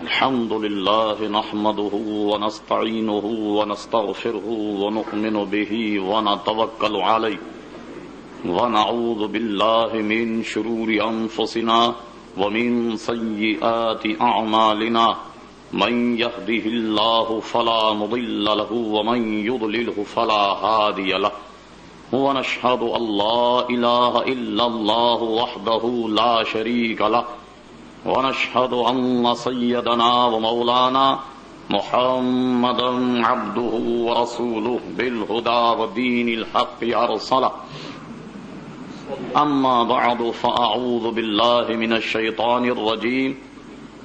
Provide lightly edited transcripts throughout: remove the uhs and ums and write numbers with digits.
الحمد لله نحمده ونستعينه ونستغفره ونؤمن به ونتوكل عليه ونعوذ بالله من شرور أنفسنا ومن سيئات أعمالنا من يهده الله فلا مضل له ومن يضلله فلا هادي له ونشهد أن لا إله إلا الله وحده لا شريك له ونشهد أن سيدنا ومولانا محمدا عبده ورسوله بالهدى ودين الحق أرسله أما بعد فأعوذ بالله من الشيطان الرجيم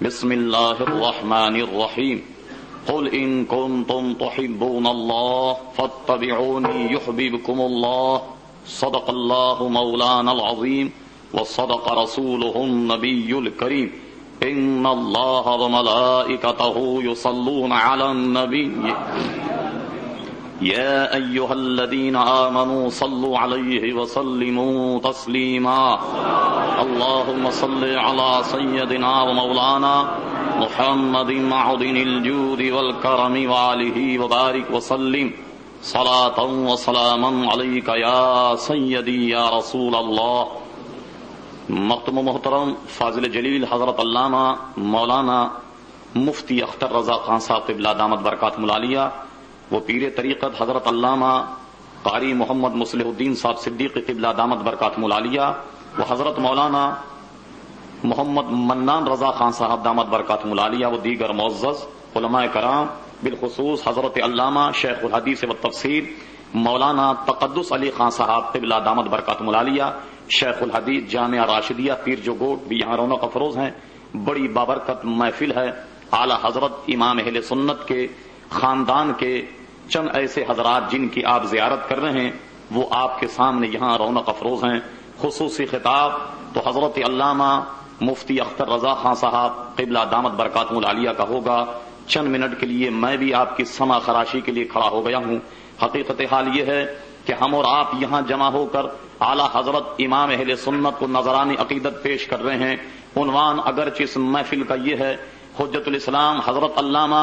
بسم الله الرحمن الرحيم قل إن كنتم تحبون الله فاتبعوني يحببكم الله صدق الله مولانا العظيم وصدق رسوله النبي الكريم إن الله وملائكته يصلون على النبي يا أيها الذين آمنوا صلوا عليه وسلموا تسليما اللهم صل على سيدنا ومولانا محمد معدن الجود والكرم وآله وبارك وسلم صلاة وسلاما عليك يا سيدي يا رسول الله. محترم و محترم فاضل جلیل حضرت علامہ مولانا مفتی اختر رضا خان صاحب قبلہ دامت برکاتہم العالیہ، وہ پیر طریقت حضرت علامہ قاری محمد مصلح الدین صاحب صدیق قبلہ دامت برکاتہم العالیہ، وہ حضرت مولانا محمد منان رضا خان صاحب دامت برکاتہم العالیہ، وہ دیگر معزز علماء کرام، بالخصوص حضرت علامہ شیخ الحدیث و تفسیر مولانا تقدس علی خان صاحب قبلہ دامت برکاتہم العالیہ، شیخ الحدیث جامعہ راشدیہ پیر جو گوٹ بھی یہاں رونق افروز ہیں. بڑی بابرکت محفل ہے. اعلی حضرت امام اہل سنت کے خاندان کے چند ایسے حضرات جن کی آپ زیارت کر رہے ہیں وہ آپ کے سامنے یہاں رونق افروز ہیں. خصوصی خطاب تو حضرت علامہ مفتی اختر رضا خان صاحب قبلہ دامت برکاتہم العالیہ کا ہوگا. چند منٹ کے لیے میں بھی آپ کی سمع خراشی کے لیے کھڑا ہو گیا ہوں. حقیقت حال یہ ہے کہ ہم اور آپ یہاں جمع ہو کر اعلی حضرت امام اہل سنت کو نذرانی عقیدت پیش کر رہے ہیں. عنوان اگرچہ اس محفل کا یہ ہے، حجت الاسلام حضرت علامہ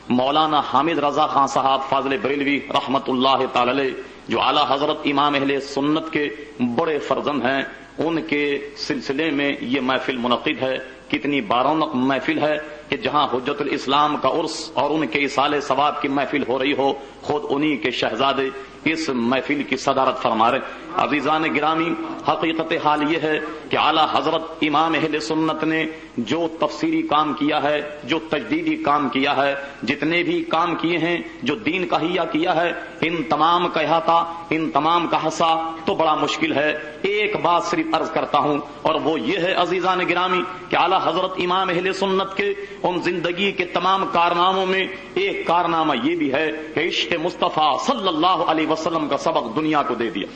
مولانا حامد رضا خان صاحب فاضل بریلوی رحمت اللہ تعالی علیہ جو اعلی حضرت امام اہل سنت کے بڑے فرزند ہیں، ان کے سلسلے میں یہ محفل منعقد ہے. کتنی بارونق محفل ہے کہ جہاں حجت الاسلام کا عرس اور ان کے اصالہ ثواب کی محفل ہو رہی ہو، خود انہی کے شہزادے اس محفل کی صدارت فرما رہے. عزیزان گرامی، حقیقت حال یہ ہے کہ اعلی حضرت امام اہل سنت نے جو تفسیری کام کیا ہے، جو تجدیدی کام کیا ہے، جتنے بھی کام کیے ہیں، جو دین کا احیاء کیا ہے، ان تمام کا احاطہ، ان تمام کا حصہ تو بڑا مشکل ہے. ایک بات صرف عرض کرتا ہوں اور وہ یہ ہے عزیزان گرامی کہ اعلی حضرت امام اہل سنت کے ان زندگی کے تمام کارناموں میں ایک کارنامہ یہ بھی ہے کہ عشق مصطفیٰ صلی اللہ علیہ وسلم کا سبق دنیا کو دے دیا.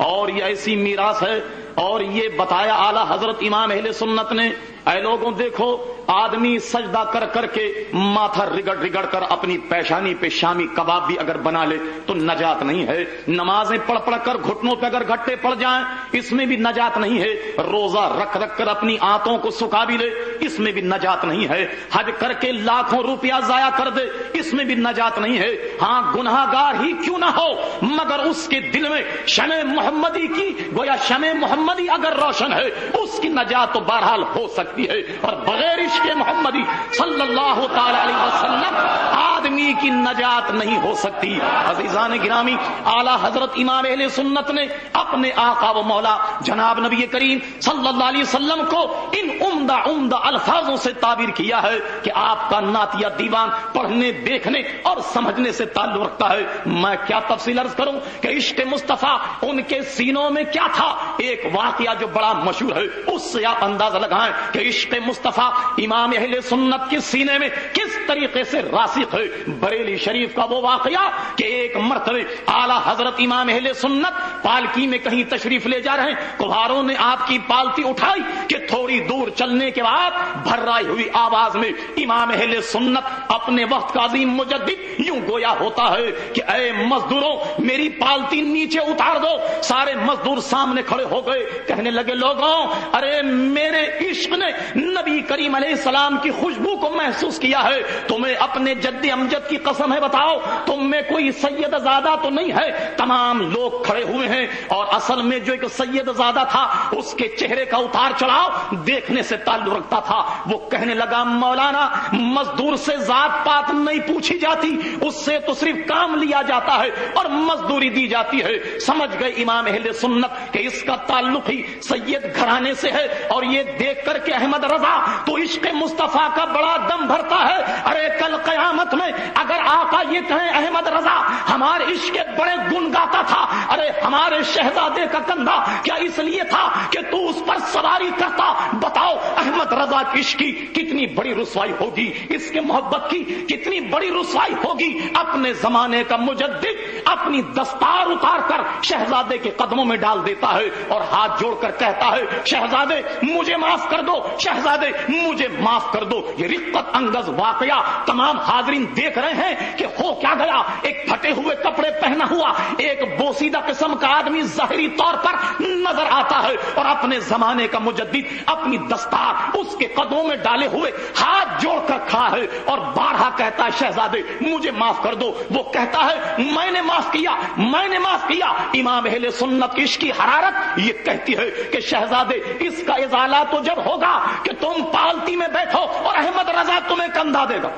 اور یہ ایسی میراث ہے اور یہ بتایا اعلی حضرت امام اہل سنت نے، اے لوگوں دیکھو، آدمی سجدہ کر کر کے ماتھا رگڑ رگڑ کر اپنی پیشانی پہ شامی کباب بھی اگر بنا لے تو نجات نہیں ہے. نمازیں پڑھ پڑھ کر گھٹنوں پہ اگر گھٹے پڑ جائیں اس میں بھی نجات نہیں ہے. روزہ رکھ رکھ کر اپنی آنتوں کو سکھا بھی لے اس میں بھی نجات نہیں ہے. حج کر کے لاکھوں روپیہ ضائع کر دے اس میں بھی نجات نہیں ہے. ہاں گناہ گار ہی کیوں نہ ہو مگر اس کے دل میں شمع محمدی کی گویا شمع محمدی اگر روشن ہے اس کی نجات تو بہرحال ہو سکتی ہے. اور بغیر عشق محمدی صلی اللہ تعالی علیہ وسلم آدمی کی نجات نہیں ہو سکتی. عزیزان گرامی، اعلی حضرت امام اہل سنت نے اپنے آقا و مولا جناب نبی کریم صلی اللہ علیہ وسلم کو ان عمدہ عمدہ الفاظوں سے تعبیر کیا ہے کہ آپ کا نعتیہ دیوان پڑھنے دیکھنے اور سمجھنے سے تعلق رکھتا ہے. میں کیا تفصیل عرض کروں کہ عشق مصطفیٰ ان کے سینوں میں کیا تھا. ایک واقعہ جو بڑا مشہور ہے اس سے آپ اندازہ لگائیں کہ عشق مصطفیٰ امام اہل سنت کے سینے میں کس طریقے سے راسخ ہے. بریلی شریف کا وہ واقعہ کہ ایک مرتبہ اعلیٰ حضرت امام اہل سنت پالکی میں کہیں تشریف لے جا رہے ہیں، کمہاروں نے آپ کی پالکی اٹھائی کہ تھوڑی دور چلنے کے بعد بھرائی ہوئی آواز میں امام اہل سنت اپنے وقت کا عظیم مجدد یوں گویا ہوتا ہے کہ اے مزدوروں میری پالکی نیچے اتار دو۔ سارے مزدور سامنے کھڑے ہو گئے، کہنے لگے لوگوں ارے میرے عشق نے نبی کریم علیہ السلام کی خوشبو کو محسوس کیا ہے، تمہیں اپنے جد امجد کی قسم ہے بتاؤ تم میں کوئی سید زادہ تو نہیں ہے؟ تمام لوگ کھڑے ہوئے ہیں اور اصل میں جو ایک سید زادہ تھا اس کے چہرے کا اتار چڑھاؤ دیکھنے سے تعلق رکھتا تھا۔ وہ کہنے لگا مولانا مزدور سے ذات پات نہیں پوچھی جاتی، اس سے تو صرف کام لیا جاتا ہے اور مزدوری دی جاتی ہے۔ سمجھ گئے امام اہل سنت کہ اس کا تعلق ہی سید گھرانے سے ہے، اور یہ دیکھ کر کے احمد رضا تو عشق مصطفیٰ کا بڑا دم بھرتا ہے۔ ارے کل قیامت میں اگر آقا یہ کہیں احمد رضا ہمارے عشق کے بڑے گن گاتا تھا، ارے ہمارے شہزادے کا کندھا کیا اس لیے تھا کہ تو اس پر سواری کرتا؟ بتاؤ احمد رضا کی عشق کی کتنی بڑی رسوائی ہوگی، اس کے محبت کی کتنی بڑی رسوائی ہوگی۔ اپنے زمانے کا مجدد اپنی دستار اتار کر شہزادے کے قدموں میں ڈال دیتا ہے اور ہاتھ جوڑ کر کہتا ہے شہزادے مجھے معاف کر دو، شہزادے مجھے معاف کر دو۔ یہ رقت انگیز واقعہ تمام حاضرین دیکھ رہے ہیں کہ ہو کیا گیا۔ ایک پھٹے ہوئے کپڑے پہنا ہوا ایک بوسیدہ قسم کا آدمی ظاہری طور پر نظر آتا ہے اور اپنے زمانے کا مجدد اپنی دستار اس کے قدموں میں ڈالے ہوئے ہاتھ جوڑ کر کھڑا ہے اور بارہا کہتا ہے شہزادے مجھے معاف کر دو۔ وہ کہتا ہے میں نے معاف کیا، میں نے معاف کیا۔ امام اہل سنت کی عشق کی حرارت یہ کہتی ہے کہ شہزادے اس کا ازالہ تو جب ہوگا کہ تم پالتی میں بیٹھو اور احمد رضا تمہیں کندھا دے گا۔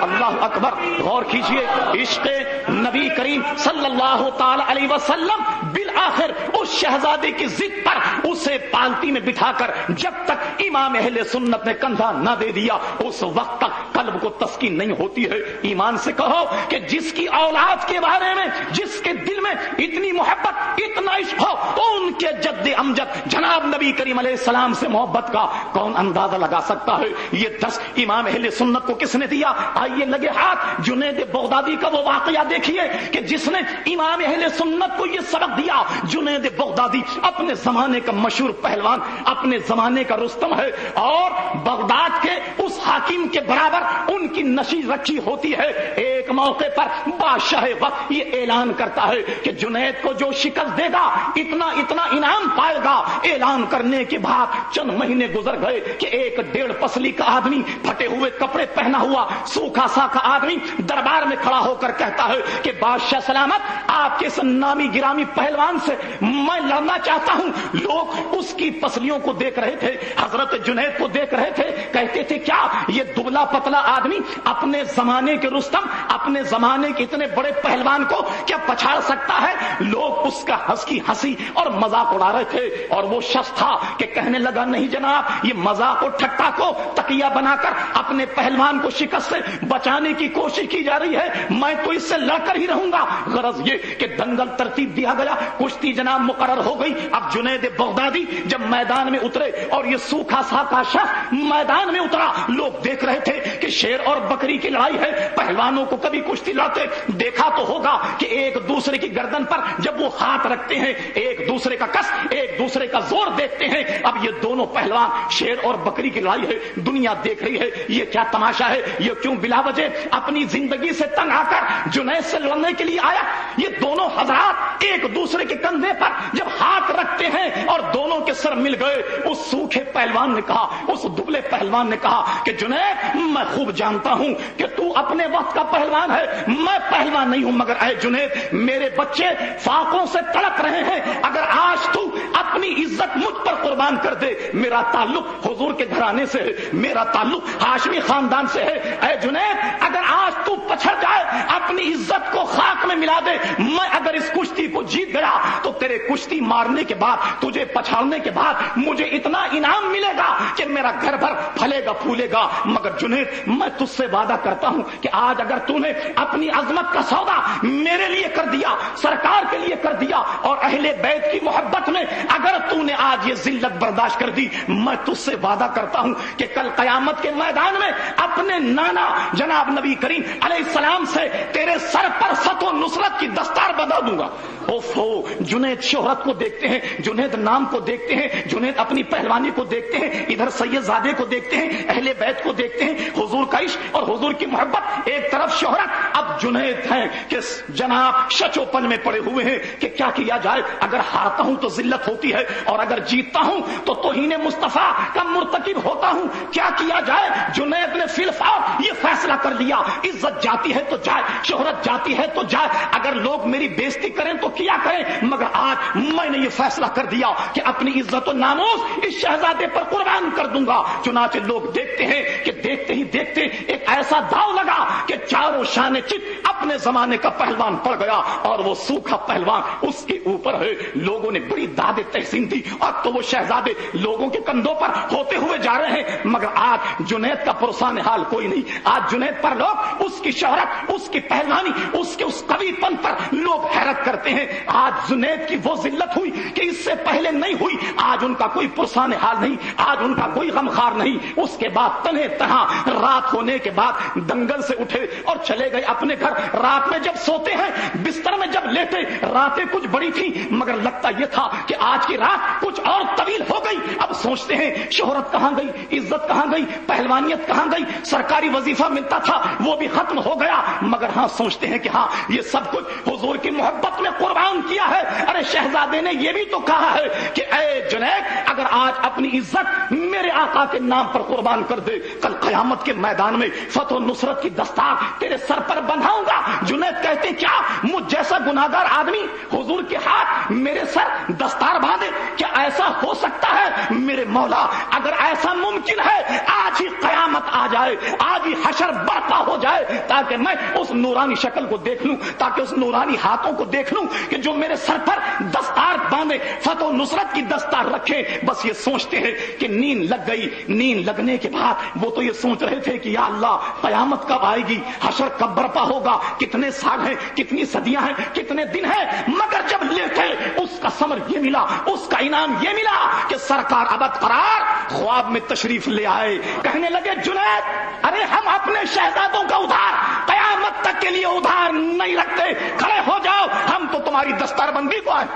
اللہ اکبر، غور کیجئے، عشق نبی کریم صلی اللہ تعالی علیہ وسلم بالآخر اس شہزادے کی ضد پر اسے پالتی میں بٹھا کر جب تک امام اہل سنت نے کندھا نہ دے دیا اس وقت تک قلب کو تسکین نہیں ہوتی ہے۔ ایمان سے کہو کہ جس کی اولاد کے بارے میں جس کے دل میں اتنی محبت اتنا عشق ہو تو ان کے جد امجد جناب نبی کریم علیہ السلام سے محبت کا کون اندازہ لگا سکتا ہے؟ یہ دس امام اہل سنت کو کس نے دیا؟ آئیے لگے ہاتھ جنید بغدادی کا وہ واقعہ دیکھیے کہ جس نے امام اہل سنت کو یہ سبق دیا۔ جنید بغدادی اپنے زمانے کا مشہور پہلوان، اپنے زمانے کا رستم ہے، اور بغداد کے اس حاکم کے برابر ان کی نشیز رکھی ہوتی ہے۔ ایک موقع پر بادشاہ وقت یہ اعلان کرتا ہے کہ جنید کو جو شکست دے گا اتنا اتنا انعام پائے گا۔ اعلان کرنے کے بعد چند مہینے گزر گئے کہ ایک 1.5 پسلی کا آدمی پھٹے ہوئے کپڑے پہنا ہوا سوکھا سا کا آدمی دربار میں کھڑا ہو کر کہتا ہے کہ بادشاہ سلامت آپ کے اس نامی گرامی پہلوان سے میں لڑنا چاہتا ہوں۔ لوگ اس کی پسلیوں کو دیکھ رہے تھے، حضرت جنید کو دیکھ رہے تھے، کہتے تھے کیا یہ دبلا پتلا آدمی اپنے زمانے کے رستم، اپنے زمانے کے اتنے بڑے پہلوان کو کیا پچھاڑ سکتا ہے؟ لوگ اس کا ہنسی اور مذاق اڑا رہے تھے، اور وہ شخص تھا کہ کہنے لگا نہیں جناب، یہ مذاق اور ٹھٹا کو تکیہ بنا کر اپنے پہلوان کو شکست سے بچانے کی کوشش کی جا رہی ہے، میں تو اس سے لڑ کر ہی رہوں گا۔ غرض یہ کہ دنگل ترتیب دیا گیا، کشتی جناب مقرر ہو گئی۔ اب جنید بغدادی جب میدان میں اترے اور یہ سوکھا سا کا شخص میدان میں اترا، لوگ دیکھ رہے تھے کہ شیر اور بکری کی لڑائی ہے۔ پہلوانوں کو کبھی کشتی لڑتے دیکھا تو ہوگا کہ ایک دوسرے کی گردن پر جب وہ ہاتھ رکھتے ہیں ایک دوسرے کا کس، ایک دوسرے کا زور دیکھتے ہیں۔ اب یہ دونوں پہلوان شیر اور بکری کی لڑائی ہے، دنیا دیکھ رہی ہے یہ کیا تماشا ہے، یہ کیوں بلا وجہ اپنی زندگی سے تنگ آ کر جنید سے لڑنے کے لیے آیا؟ یہ دونوں حضرات ایک دوسرے کے کندھے پر جب ہاتھ رکھتے ہیں اور دونوں کے سر مل گئے، اس سوکھے پہلوان نے کہا، اس دبلے پہلوان نے کہا کہ جنید میں خوب جانتا ہوں کہ تو اپنے وقت کا پہلوان ہے، میں پہلوان نہیں ہوں، مگر اے جنید میرے بچے فاقوں سے تڑپ رہے ہیں، اگر آج تو اپنی عزت مجھ پر قربان کر دے، میرا تعلق حضور کے گھرانے سے ہے، میرا تعلق ہاشمی خاندان سے ہے، اے جنید اگر آج تو پچھڑ جائے اپنی عزت کو خاک میں ملا دے، میں اگر اس کشتی کو جیت گیا تو تیرے کشتی مارنے کے بعد، تجھے پچھاڑنے کے بعد مجھے اتنا انعام ملے گا کہ میرا گھر بھر پھلے گا پھولے گا۔ مگر جنید میں تجھ سے وعدہ کرتا ہوں کہ آج اگر تو نے اپنی عظمت کا سودا میرے لیے کر دیا، سرکار کے لیے کر دیا، اور اہل بیت کی محبت میں اگر تو نے آج یہ ذلت برداشت کر دی، میں تجھ سے وعدہ کرتا ہوں کہ کل قیامت کے میدان میں اپنے نانا جناب نبی کریم علیہ السلام سے تیرے سر پر فتح و نصرت کی دستار بندھا دوں گا. اوفو، جنید شہرت کو دیکھتے ہیں، جنید نام کو دیکھتے ہیں، جنید اپنی پہلوانی کو دیکھتے ہیں، ادھر سید زادے کو دیکھتے ہیں، اہل بیت کو دیکھتے ہیں، حضور کا عشق اور حضور کی محبت، ایک طرف شہرت. اب جنید ہیں کہ جناب شچو پن میں پڑے ہوئے ہیں کہ کیا کیا جائے. اگر ہارتا ہوں تو ذلت ہوتی ہے اور اگر جیتتا ہوں تو توہین مصطفیٰ کا مرتکب ہوتا ہوں. کیا کیا جائے؟ جنید نے فی الفور یہ فیصلہ کر لیا، عزت جاتی ہے تو جائے، شہرت جاتی ہے تو جائے، اگر لوگ میری بےزتی کریں تو کیا کریں، مگر آج میں نے یہ فیصلہ کر دیا کہ اپنی عزت و ناموس اس شہزادے پر قربان کر دوں گا. چنانچہ لوگ دیکھتے ہیں کہ دیکھتے ہی دیکھتے ایک ایسا داؤ لگا کہ چاروں شان چت اپنے زمانے کا پہلوان پڑ گیا اور وہ سوکھا پہلوان اس کے اوپر ہے. لوگوں نے بڑی داد تحسین دی اور تو وہ شہزادے لوگوں کے کندھوں پر ہوتے ہوئے جا رہے ہیں، مگر آج جنید کا پرسان حال کوئی نہیں. آج جنید پر لوگ اس کی شہرت، اس کی پہلوانی، اس کے اس قوی پن پر لوگ حیرت کرتے ہیں. آج جنید کی وہ ذلت ہوئی کہ اس سے پہلے نہیں ہوئی. آج ان کا کوئی پرسان حال نہیں، آج ان کا کوئی غمخار نہیں. اس کے بعد تنہے تنہا رات ہونے کے بعد دنگل سے اٹھے اور چلے گئے اپنے گھر. رات میں جب سوتے ہیں، بستر میں جب لیٹے، راتیں کچھ بڑی تھی مگر لگتا یہ تھا کہ آج کی رات کچھ اور طویل ہو گئی. اب سوچتے ہیں شہرت کہاں گئی، عزت کہاں گئی، پہلوانیت کہاں گئی، سرکاری وظیفہ ملتا تھا وہ بھی ختم ہو گیا. مگر ہاں سوچتے ہیں کہ ہاں یہ سب کچھ حضور کی محبت میں قربان کیا ہے. ارے شہزادے نے یہ بھی تو کہا ہے کہ اے جنید، اگر آج اپنی عزت میرے آقا کے نام پر قربان کر دے، کل قیامت کے میدان میں فتح و نصرت کی دستار تیرے سر پر بندھاؤں گا. جنید کہتے ہیں کیا مجھ جیسا گناہگار آدمی حضور کے ہاتھ میرے سر دستار باندھے؟ کیا ایسا ہو سکتا ہے؟ میرے مولا اگر ایسا ممکن ہے آج ہی قیامت آ جائے، آج ہی حشر برپا ہو جائے تاکہ میں اس نورانی شکل کو دیکھ لوں، تاکہ اس نورانی ہاتھوں کو دیکھ لوں کہ جو میرے سر پر دستار باندھے، فتح و نصرت کی دستار رکھے. بس یہ سوچتے ہیں کہ نیند لگ گئی. نیند لگنے کے بعد وہ تو یہ سوچ رہے تھے کہ یا اللہ قیامت کب آئے گی، حشر کب برپا ہوگا، کتنے سال ہیں، کتنی صدیاں ہیں، کتنے دن ہیں. مگر جب لیٹے اس کا ثمر یہ ملا، اس کا انعام یہ ملا کہ سرکار ابد قرار خواب میں تشریف لے آئے. کہنے لگے جنید، ارے ہم اپنے شہزادوں کا ادھار قیامت تک کے لیے ادھار نہیں رکھتے، کھڑے ہو جاؤ، ہم تو تمہاری دستار بندی کو آئے.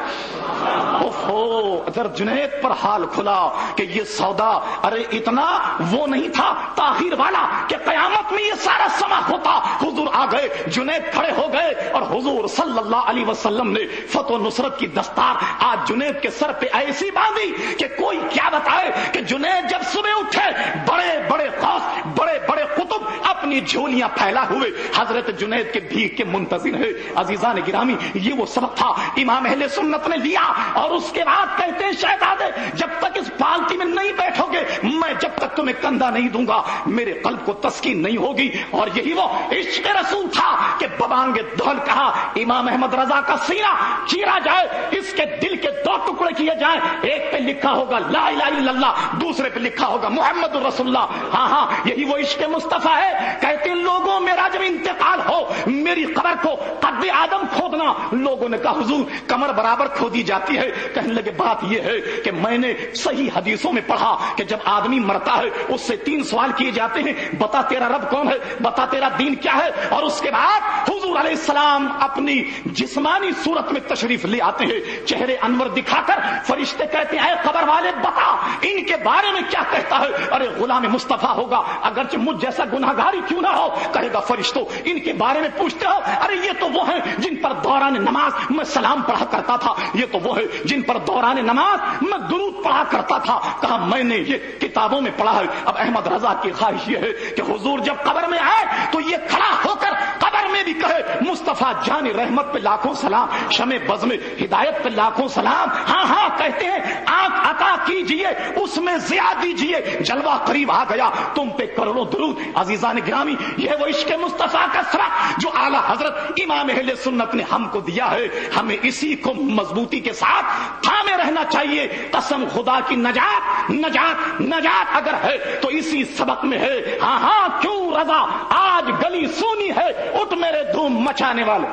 ادھر جنید پر حال کھلا کہ یہ سودا ارے اتنا وہ نہیں تھا تاخیر والا کہ قیامت میں یہ سارا سما ہوتا. حضور آ گئے، جنید کھڑے ہو گئے اور حضور صلی اللہ علیہ وسلم نے فتح و نصرت کی دستار آج جنید کے سر پہ ایسی باندھی کہ کوئی کیا بتائے کہ جنید جب صبح اٹھے بڑے بڑے غوث، بڑے بڑے قطب اپنی جھولیاں پھیلا ہوئے حضرت جنید کے بھیک کے منتظر ہے. عزیزان گرامی، یہ وہ سبق تھا امام اہل سنت نے لیا اور اس کے بعد کہتے ہیں شہزادے جب تک اس پالکی میں نہیں بیٹھو گے، میں جب تک تمہیں کندھا نہیں دوں گا میرے قلب کو تسکین نہیں ہوگی. اور یہی وہ عشق رسول تھا کہ ببانگ دہل کہا امام احمد رضا کا سینہ چیرا جائے، اس کے دل کے دو ٹکڑے کیے جائیں، ایک پہ لکھا ہوگا لا الہ الا اللہ، دوسرے پہ لکھا ہوگا محمد رسول اللہ. ہاں ہاں یہی وہ عشق مصطفیٰ ہے. کہتے ہیں لوگوں میرا جب انتقال ہو میری قبر کو قد آدم کھودنا. لوگوں نے کہا حضور کمر برابر کھودی جاتی ہے. کہنے لگے بات یہ ہے کہ میں نے صحیح حدیثوں میں پڑھا کہ جب آدمی مرتا ہے اس سے 3 سوال کیے جاتے ہیں، بتا تیرا رب کون ہے، بتا تیرا دین کیا ہے. اور اس کے بعد حضور علیہ السلام اپنی جسمانی صورت میں تشریف لے آتے ہیں، چہرے انور دکھا کر. فرشتے کہتے ہیں اے قبر والے بتا ان کے بارے میں کیا کہتا ہے. ارے غلام مصطفیٰ ہوگا اگرچہ مجھ جیسا گناہگاری کیوں نہ ہو. کہے گا فرشتوں ان کے بارے میں پوچھتے ہو، ارے یہ تو وہ ہیں جن پر دوران نماز میں سلام پڑھا کرتا تھا، یہ تو وہ ہے جن پر دوران نماز میں درود پڑھا کرتا تھا. کہا میں نے یہ کتابوں میں پڑھا ہے. اب احمد رضا کی خواہش یہ ہے کہ حضور جب قبر میں آئے تو یہ کھڑا ہو کر قبر میں بھی کہے مصطفیٰ جان رحمت پہ لاکھوں سلام، شمع بزم ہدایت پہ لاکھوں سلام. ہاں ہاں کہتے ہیں آنکھ عطا کیجئے اس میں ضیاء دیجئے، جلوہ قریب آ گیا تم پہ کروڑوں درود. عزیزان گرامی یہ وہ عشق مصطفیٰ کا سبق جو اعلیٰ حضرت امام اہل سنت نے ہم کو دیا ہے. ہمیں اسی کو مضبوطی کے ساتھ تھامے رہنا چاہیے. قسم خدا کی نجات نجات نجات اگر ہے تو اسی سبق میں ہے. ہاں ہاں کیوں رضا آج گلی سونی ہے، اٹھ میرے دھوم مچانے والے.